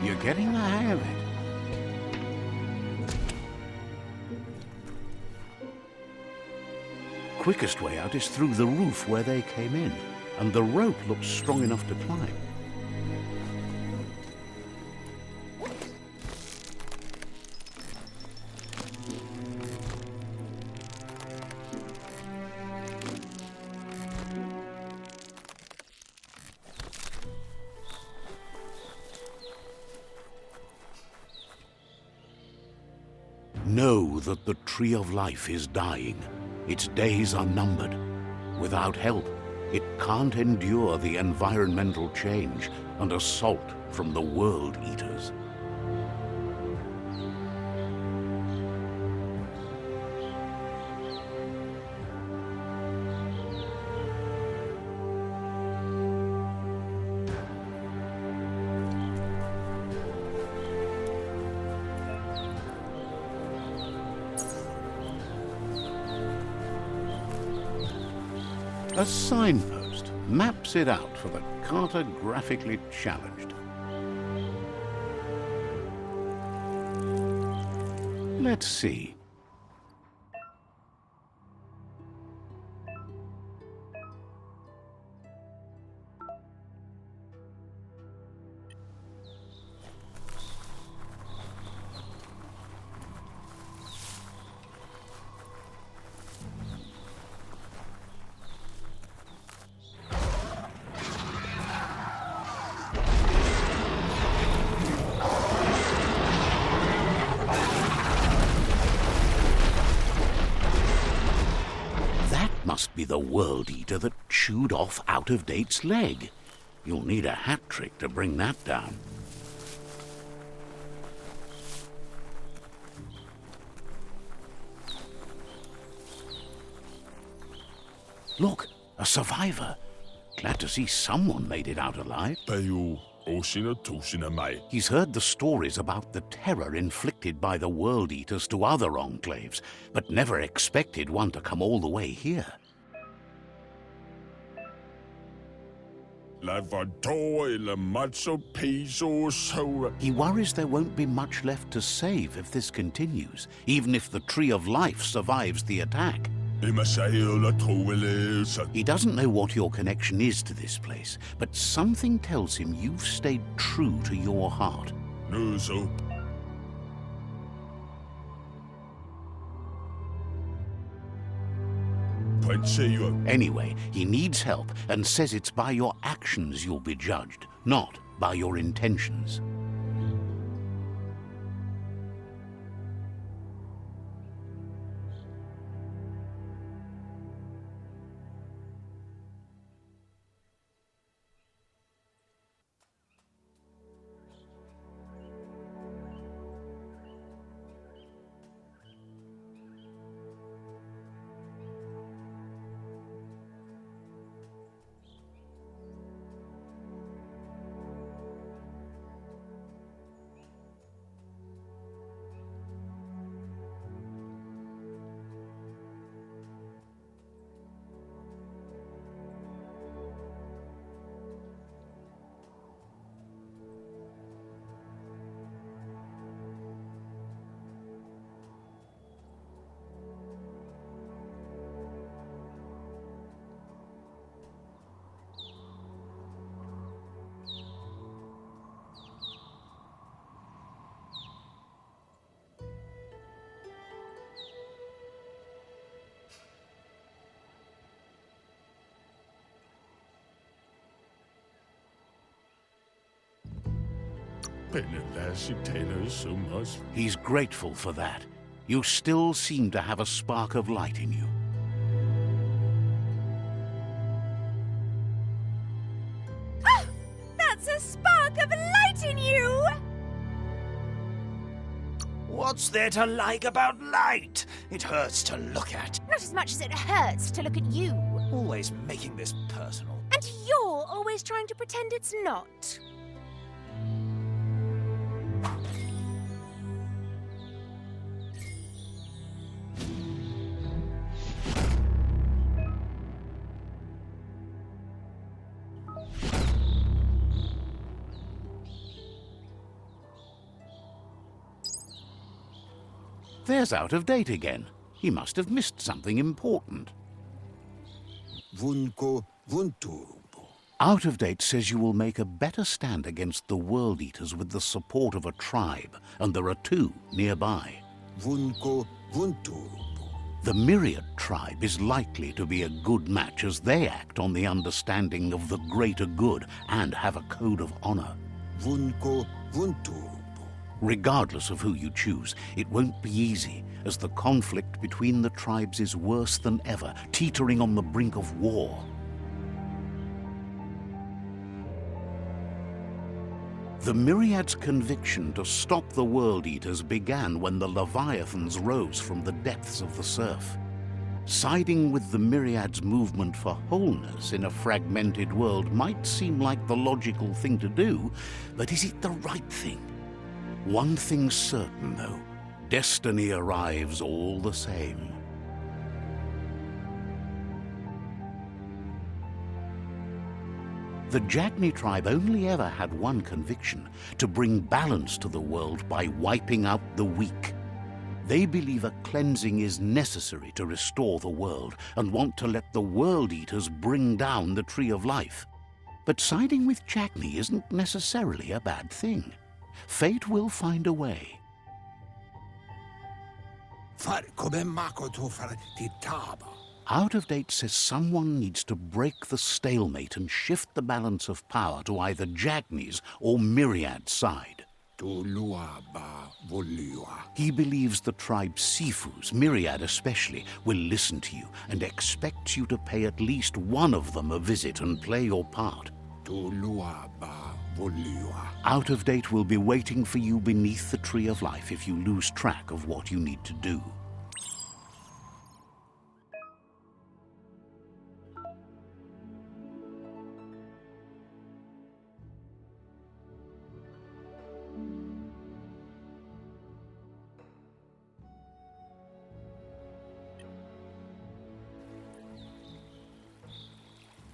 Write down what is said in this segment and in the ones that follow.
You're getting the hang of it. Quickest way out is through the roof where they came in, and the rope looks strong enough to climb. Know that the Tree of Life is dying. Its days are numbered. Without help, it can't endure the environmental change and assault from the World Eaters. A signpost maps it out for the cartographically challenged. Let's see. Must be the World Eater that chewed off Out-of-Date's leg. You'll need a hat trick to bring that down. Look, a survivor. Glad to see someone made it out alive. He's heard the stories about the terror inflicted by the World Eaters to other enclaves, but never expected one to come all the way here. He worries there won't be much left to save if this continues, even if the Tree of Life survives the attack. He doesn't know what your connection is to this place, but something tells him you've stayed true to your heart. Anyway, he needs help and says it's by your actions you'll be judged, not by your intentions. He's grateful for that. You still seem to have a spark of light in you. Oh, that's a spark of light in you! What's there to like about light? It hurts to look at. Not as much as it hurts to look at you. Always making this personal. And you're always trying to pretend it's not. There's Out of Date again. He must have missed something important. Vunko Vunturbo. Out of Date says you will make a better stand against the World Eaters with the support of a tribe, and there are 2 nearby. Vunko Vunturbo. The Myriad tribe is likely to be a good match as they act on the understanding of the greater good and have a code of honor. Vunko Vunturbo. Regardless of who you choose, it won't be easy, as the conflict between the tribes is worse than ever, teetering on the brink of war. The Myriad's conviction to stop the World Eaters began when the Leviathans rose from the depths of the surf. Siding with the Myriad's movement for wholeness in a fragmented world might seem like the logical thing to do, but is it the right thing? One thing's certain, though. Destiny arrives all the same. The Jagni tribe only ever had one conviction: to bring balance to the world by wiping out the weak. They believe a cleansing is necessary to restore the world and want to let the World Eaters bring down the Tree of Life. But siding with Jagni isn't necessarily a bad thing. Fate will find a way. Out of Date says someone needs to break the stalemate and shift the balance of power to either Jagni's or Myriad's side. He believes the tribe Sifus, Myriad especially, will listen to you and expects you to pay at least one of them a visit and play your part. Out of Date will be waiting for you beneath the Tree of Life if you lose track of what you need to do.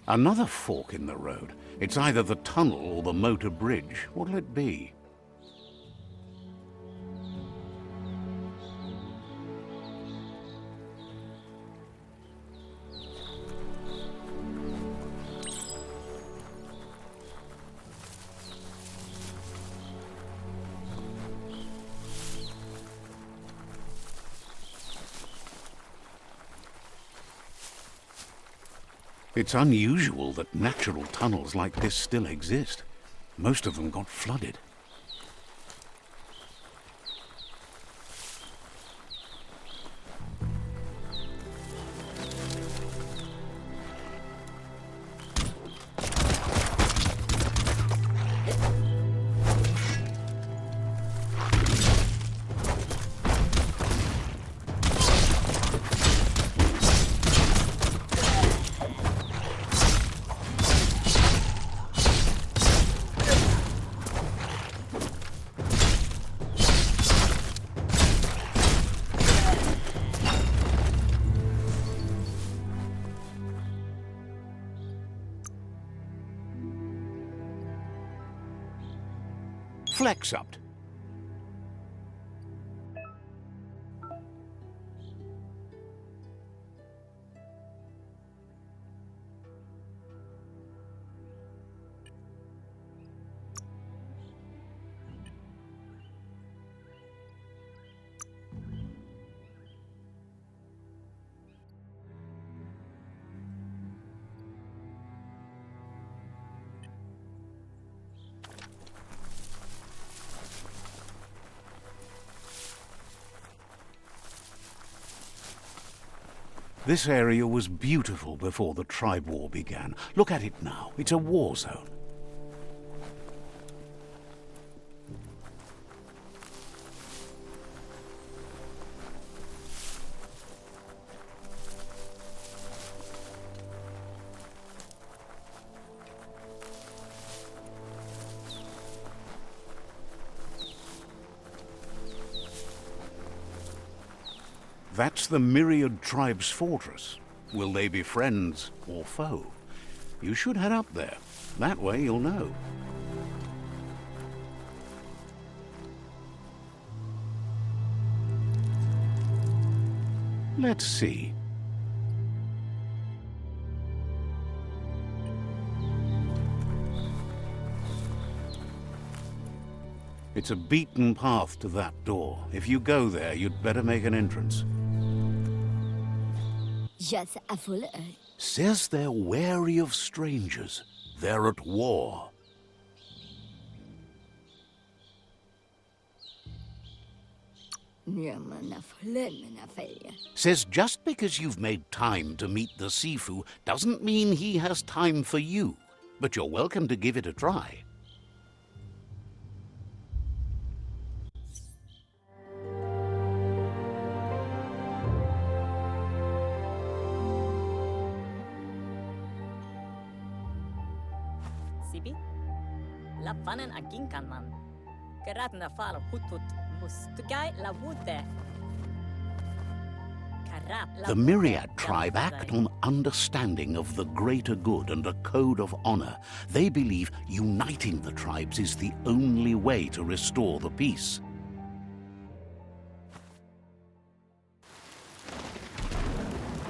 Another fork in the road. It's either the tunnel or the motor bridge. What'll it be? It's unusual that natural tunnels like this still exist. Most of them got flooded. Flex up. This area was beautiful before the tribe war began. Look at it now. It's a war zone. That's the Myriad tribe's fortress. Will they be friends or foe? You should head up there. That way you'll know. Let's see. It's a beaten path to that door. If you go there, you'd better make an entrance. Just a full eye. Says they're wary of strangers. They're at war. Says just because you've made time to meet the Sifu doesn't mean he has time for you. But you're welcome to give it a try. Sibi? La vanen aginkan man. Geratna fal hutut mustugai la wute. The Myriad tribe act on understanding of the greater good and a code of honor. They believe uniting the tribes is the only way to restore the peace.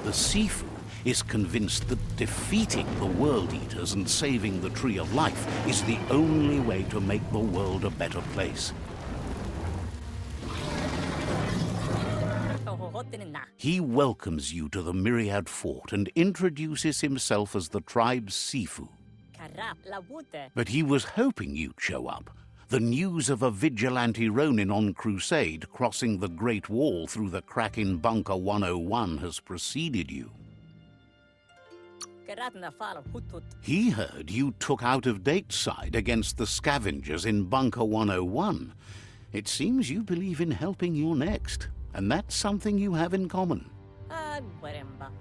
The Sifu is convinced that defeating the World Eaters and saving the Tree of Life is the only way to make the world a better place. He welcomes you to the Myriad Fort and introduces himself as the tribe's Sifu. But he was hoping you'd show up. The news of a vigilante Ronin on crusade crossing the Great Wall through the crack in Bunker 101 has preceded you. He heard you took out-of-date side against the scavengers in Bunker 101. It seems you believe in helping your next, and that's something you have in common.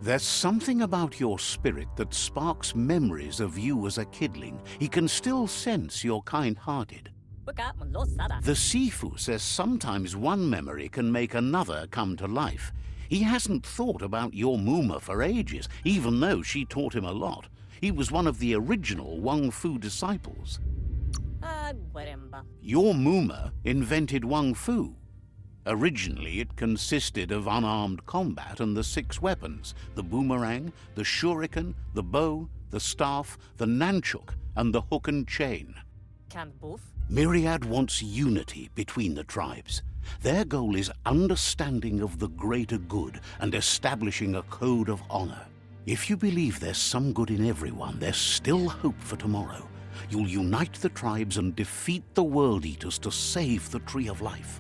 There's something about your spirit that sparks memories of you as a kidling. He can still sense you're kind-hearted. The Sifu says sometimes one memory can make another come to life. He hasn't thought about your Muma for ages, even though she taught him a lot. He was one of the original Wung Fu disciples. Your Muma invented Wung Fu. Originally, it consisted of unarmed combat and the 6 weapons: the boomerang, the shuriken, the bow, the staff, the nunchuk, and the hook and chain. Myriad wants unity between the tribes. Their goal is understanding of the greater good and establishing a code of honor. If you believe there's some good in everyone, there's still hope for tomorrow. You'll unite the tribes and defeat the World Eaters to save the Tree of Life.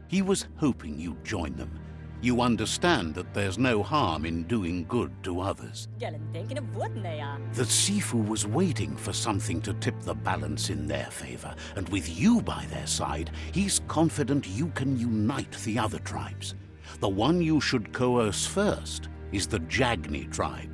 He was hoping you'd join them. You understand that there's no harm in doing good to others. The Sifu was waiting for something to tip the balance in their favor, and with you by their side, he's confident you can unite the other tribes. The one you should coerce first is the Jagni tribe.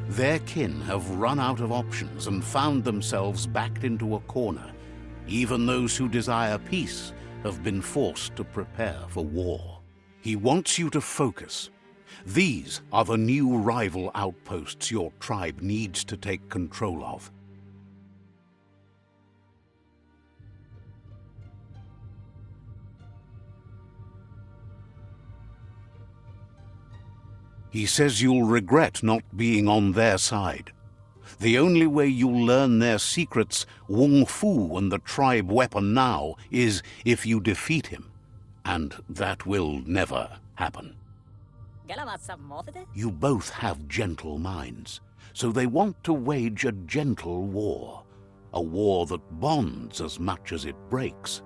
Their kin have run out of options and found themselves backed into a corner. Even those who desire peace have been forced to prepare for war. He wants you to focus. These are the new rival outposts your tribe needs to take control of. He says you'll regret not being on their side. The only way you'll learn their secrets, Wung Fu and the tribe weapon now, is if you defeat him. And that will never happen. You both have gentle minds, so they want to wage a gentle war. A war that bonds as much as it breaks.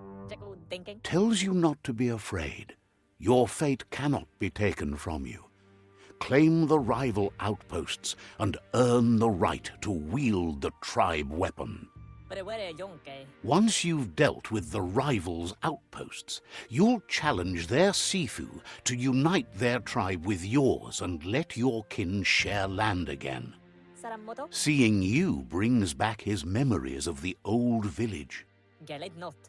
Tells you not to be afraid. Your fate cannot be taken from you. Claim the rival outposts and earn the right to wield the tribe weapon. Once you've dealt with the rivals' outposts, you'll challenge their Sifu to unite their tribe with yours and let your kin share land again. Seeing you brings back his memories of the old village.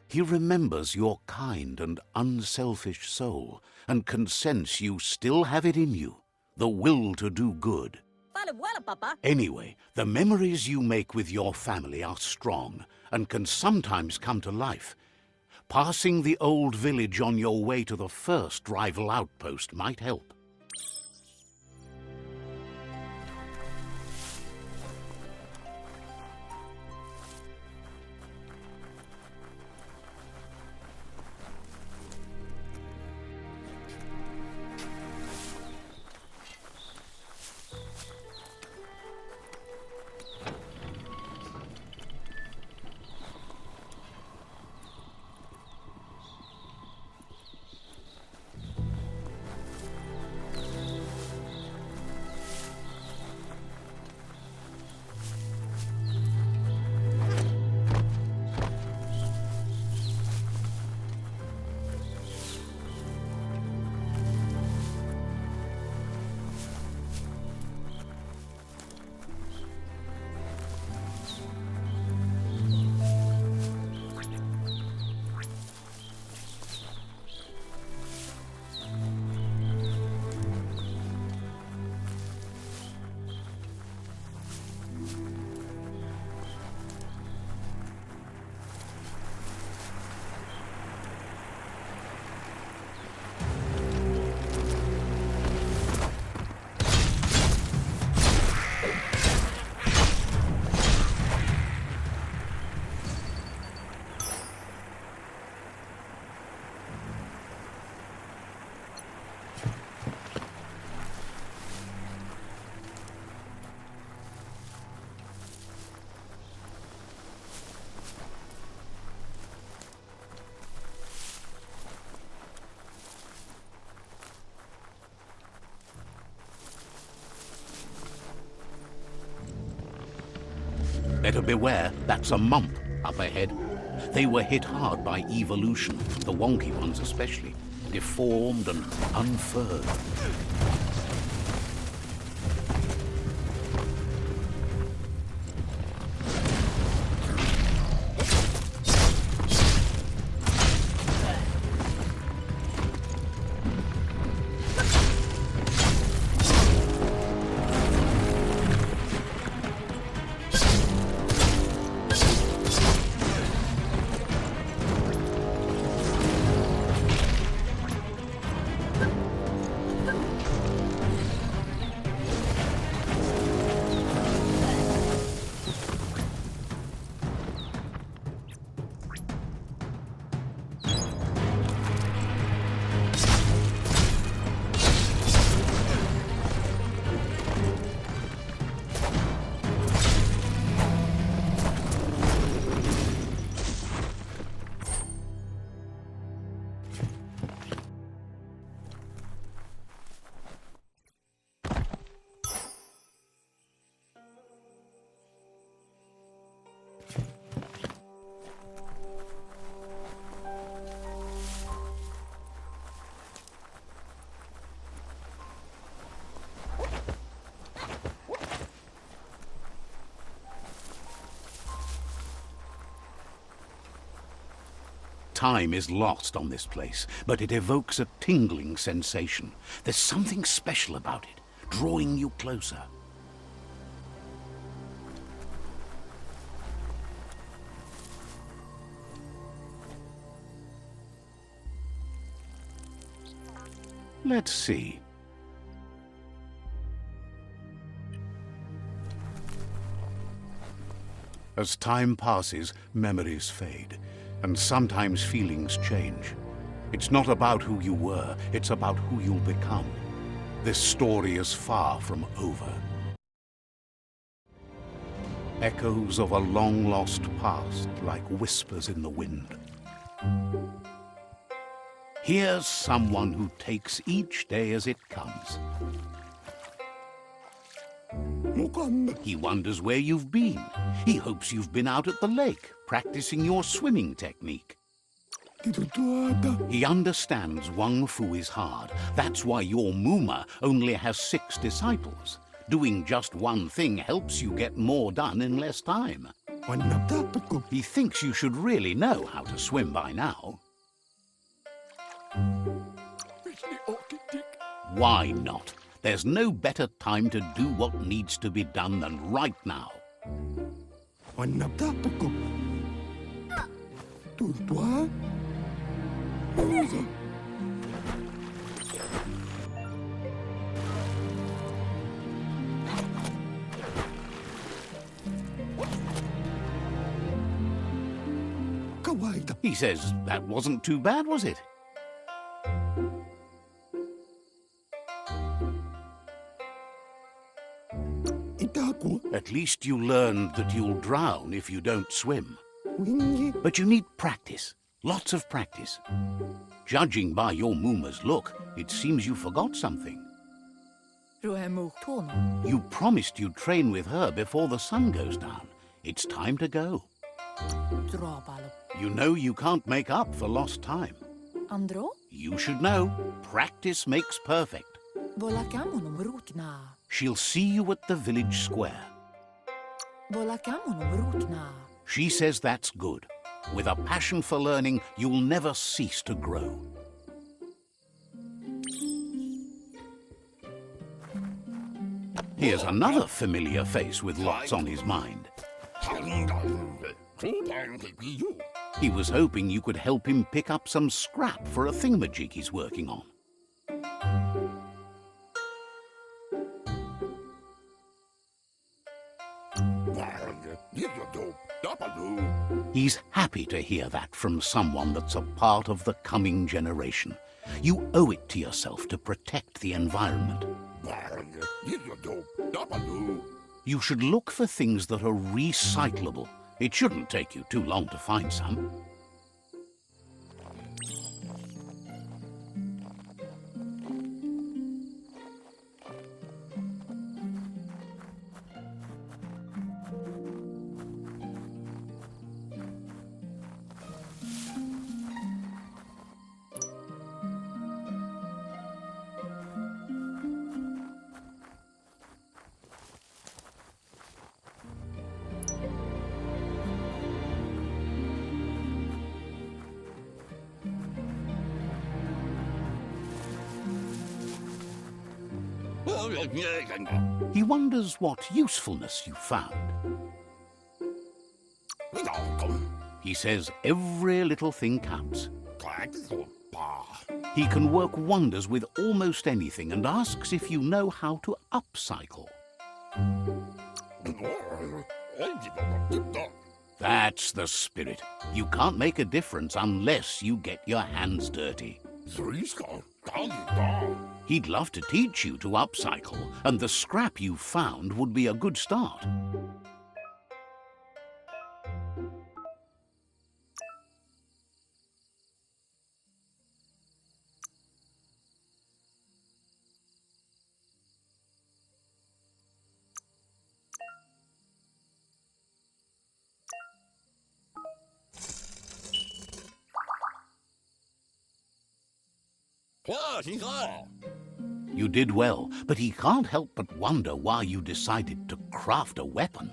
He remembers your kind and unselfish soul and can sense you still have it in you. The will to do good. fale vuela, papa. Anyway, the memories you make with your family are strong and can sometimes come to life. Passing the old village on your way to the first rival outpost might help. Better beware, that's a mump up ahead. They were hit hard by evolution, the wonky ones especially, deformed and unfurred. Time is lost on this place, but it evokes a tingling sensation. There's something special about it, drawing you closer. Let's see. As time passes, memories fade, and sometimes feelings change. It's not about who you were, it's about who you'll become. This story is far from over. Echoes of a long-lost past, like whispers in the wind. Here's someone who takes each day as it comes. He wonders where you've been. He hopes you've been out at the lake, practicing your swimming technique. He understands Wang Fu is hard. That's why your Muma only has 6 disciples. Doing just one thing helps you get more done in less time. He thinks you should really know how to swim by now. Why not? There's no better time to do what needs to be done than right now. Annaptapuko. Tuntua. Usa. Kawaita. He says that wasn't too bad, was it? Itaku. At least you learned that you'll drown if you don't swim. Wingi. But you need practice. Lots of practice. Judging by your Mooma's look, it seems you forgot something. You promised you'd train with her before the sun goes down. It's time to go. You know you can't make up for lost time. Andro? You should know. Practice makes perfect. Volakamunum rutna. She'll see you at the village square. Volakamunum rutna. She says that's good. With a passion for learning, you'll never cease to grow. Here's another familiar face with lots on his mind. He was hoping you could help him pick up some scrap for a thingamajig he's working on. He's happy to hear that from someone that's a part of the coming generation. You owe it to yourself to protect the environment. You should look for things that are recyclable. It shouldn't take you too long to find some. He wonders what usefulness you found. He says every little thing counts. He can work wonders with almost anything and asks if you know how to upcycle. That's the spirit. You can't make a difference unless you get your hands dirty. He'd love to teach you to upcycle, and the scrap you found would be a good start. You did well, but he can't help but wonder why you decided to craft a weapon.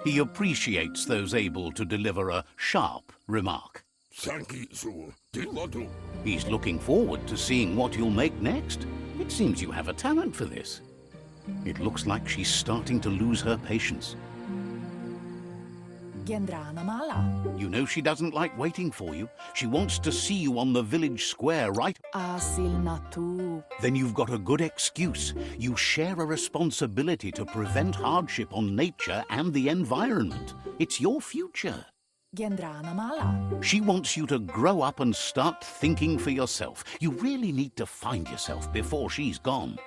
He appreciates those able to deliver a sharp remark. He's looking forward to seeing what you'll make next. It seems you have a talent for this. It looks like she's starting to lose her patience. Gendrana mala. You know she doesn't like waiting for you. She wants to see you on the village square, right? Asil natu. Then you've got a good excuse. You share a responsibility to prevent hardship on nature and the environment. It's your future. Gendrana mala. She wants you to grow up and start thinking for yourself. You really need to find yourself before she's gone.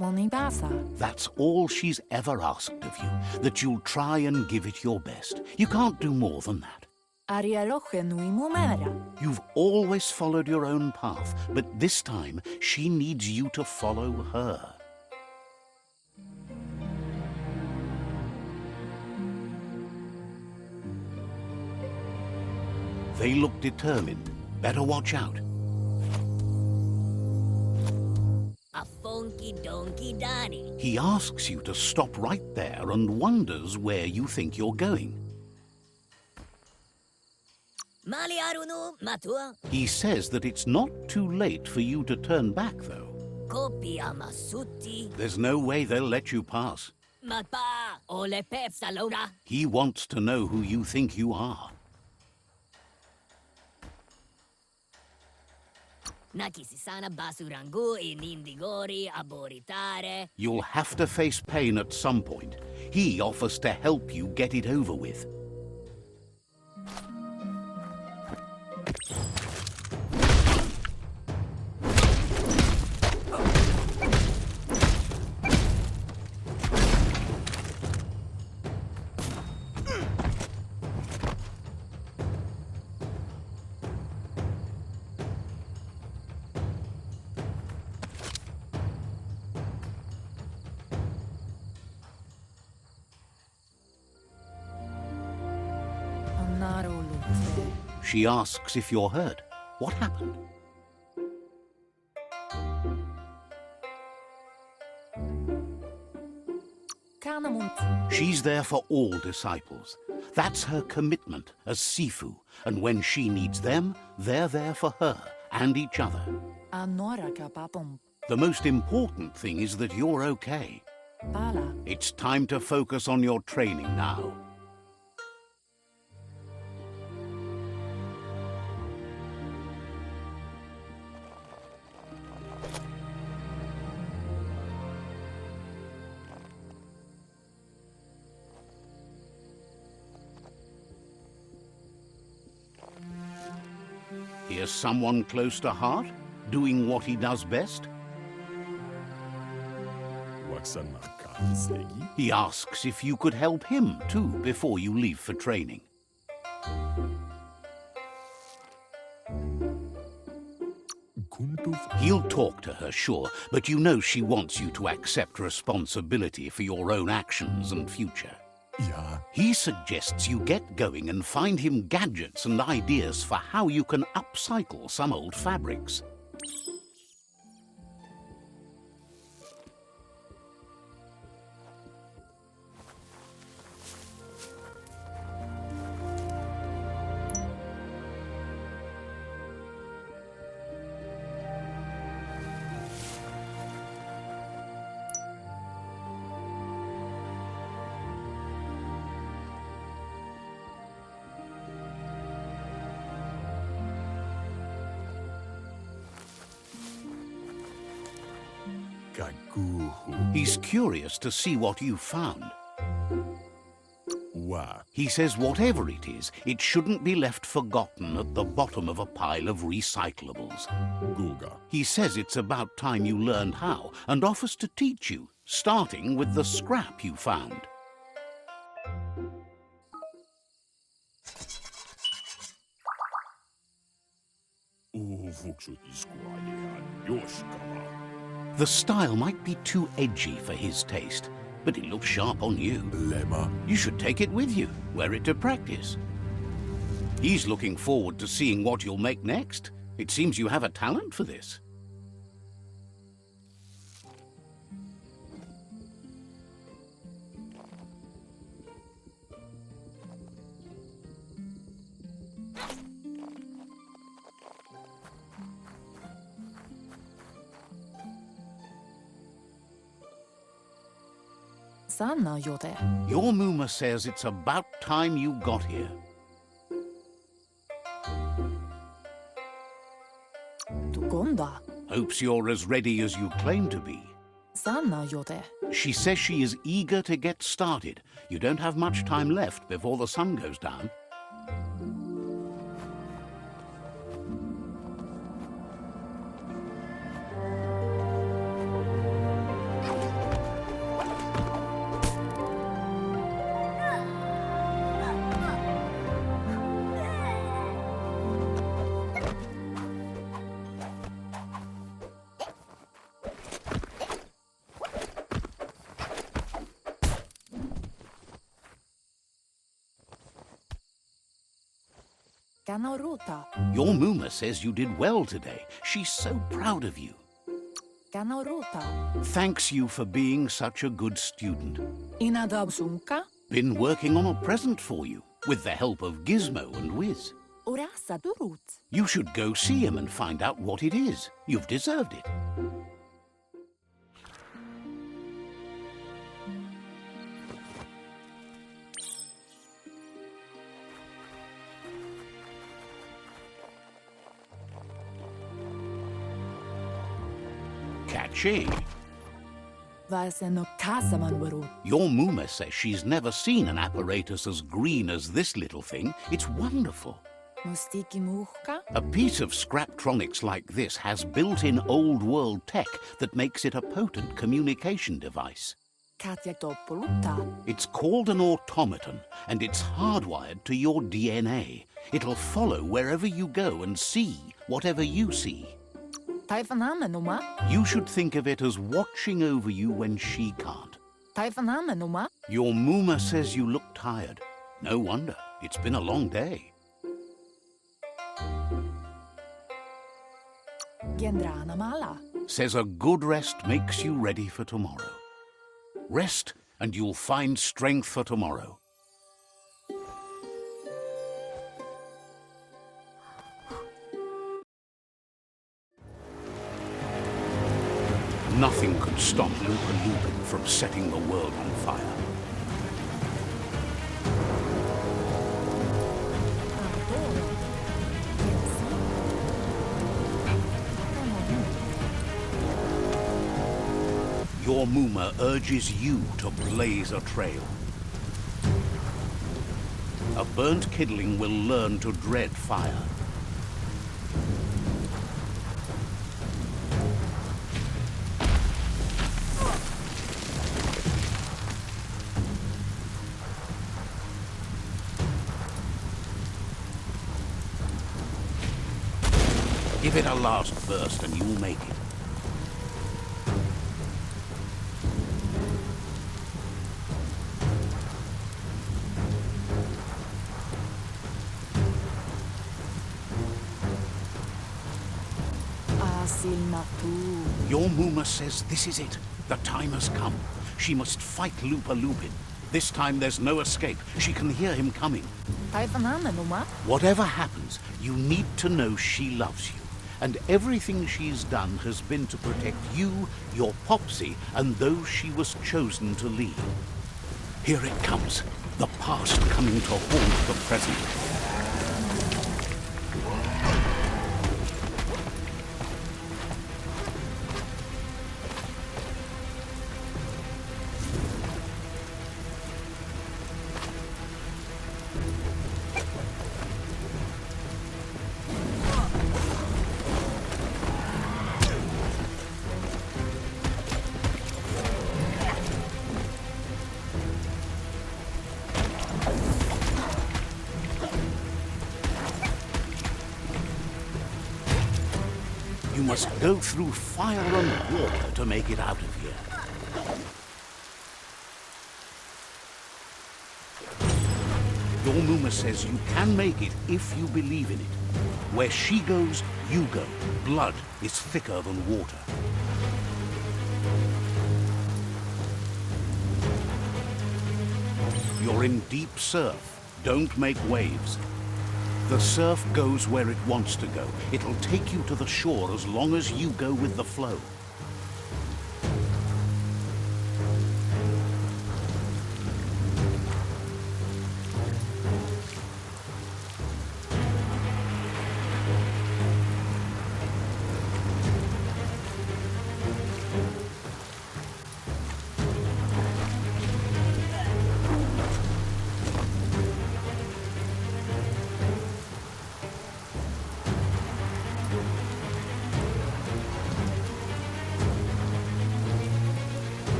Monibasa. That's all she's ever asked of you, that you'll try and give it your best. You can't do more than that. Arialoche nui mumera. You've always followed your own path, but this time she needs you to follow her. They look determined. Better watch out. A funky donkey Idani. He asks you to stop right there and wonders where you think you're going. Mali arunu matua. He says that it's not too late for you to turn back, though. Kopia masuti. There's no way they'll let you pass. Mapa ole pep salona. He wants to know who you think you are. Nakisisana basurangu inindigori aboritare. You'll have to face pain at some point. He offers to help you get it over with. She asks if you're hurt. What happened? She's there for all disciples. That's her commitment as Sifu. And when she needs them, they're there for her and each other. The most important thing is that you're okay. It's time to focus on your training now. Here's someone close to heart, doing what he does best. He asks if you could help him too before you leave for training. He'll talk to her, sure, but you know she wants you to accept responsibility for your own actions and future. He suggests you get going and find him gadgets and ideas for how you can upcycle some old fabrics. He's curious to see what you've found. He says whatever it is, it shouldn't be left forgotten at the bottom of a pile of recyclables. He says it's about time you learned how and offers to teach you, starting with the scrap you found. The style might be too edgy for his taste, but it looks sharp on you. You should take it with you, wear it to practice. He's looking forward to seeing what you'll make next. It seems you have a talent for this. Your Muma says it's about time you got here. Hopes you're as ready as you claim to be. She says she is eager to get started. You don't have much time left before the sun goes down. Your Muma says you did well today. She's so proud of you. Kanoruta. Thanks you for being such a good student. Inadabsunka. Been working on a present for you, with the help of Gizmo and Wiz. Urasa durut. You should go see him and find out what it is. You've deserved it. Catchy. Vaseno kasaman burut. Your Mooma says she's never seen an apparatus as green as this little thing. It's wonderful. Mustiki muhka. A piece of Scraptronics like this has built-in old-world tech that makes it a potent communication device. Katja topoluta. It's called an automaton, and it's hardwired to your DNA. It'll follow wherever you go and see whatever you see. Taifanamenuma. You should think of it as watching over you when she can't. Taifanamenuma. Your Mooma says you look tired. No wonder. It's been a long day. Gendrana mala. Says a good rest makes you ready for tomorrow. Rest, and you'll find strength for tomorrow. Nothing could stop Lupa Lupin from setting the world on fire. Antoro. Your Mooma urges you to blaze a trail. A burnt kidling will learn to dread fire. Give it a last burst and you'll make it. Asilnatu. Your Mooma says this is it. The time has come. She must fight Lupa Lupin. This time there's no escape. She can hear him coming. Taifanamenuma. Whatever happens, you need to know she loves you. And everything she's done has been to protect you, your Popsy, and those she was chosen to lead. Here it comes. The past coming to haunt the present. You must go through fire and water to make it out of here. Your Mooma says you can make it if you believe in it. Where she goes, you go. Blood is thicker than water. You're in deep surf. Don't make waves. The surf goes where it wants to go. It'll take you to the shore as long as you go with the flow.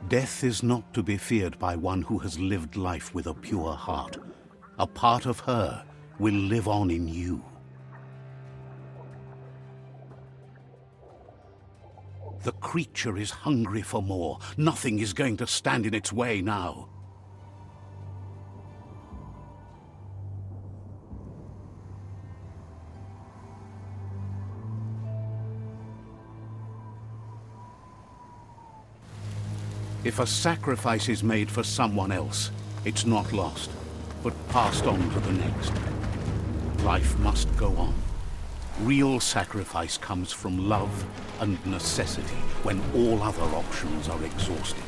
Death is not to be feared by one who has lived life with a pure heart. A part of her will live on in you. The creature is hungry for more. Nothing is going to stand in its way now. If a sacrifice is made for someone else, it's not lost, but passed on to the next. Life must go on. Real sacrifice comes from love and necessity when all other options are exhausted.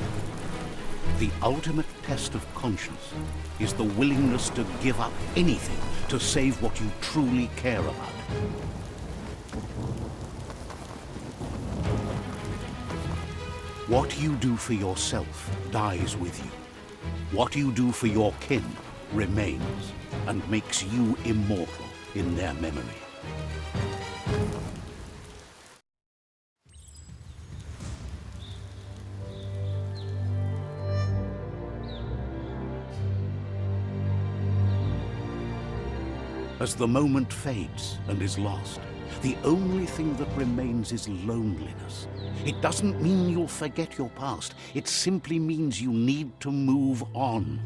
The ultimate test of conscience is the willingness to give up anything to save what you truly care about. What you do for yourself dies with you. What you do for your kin remains and makes you immortal in their memory. As the moment fades and is lost, the only thing that remains is loneliness. It doesn't mean you'll forget your past. It simply means you need to move on.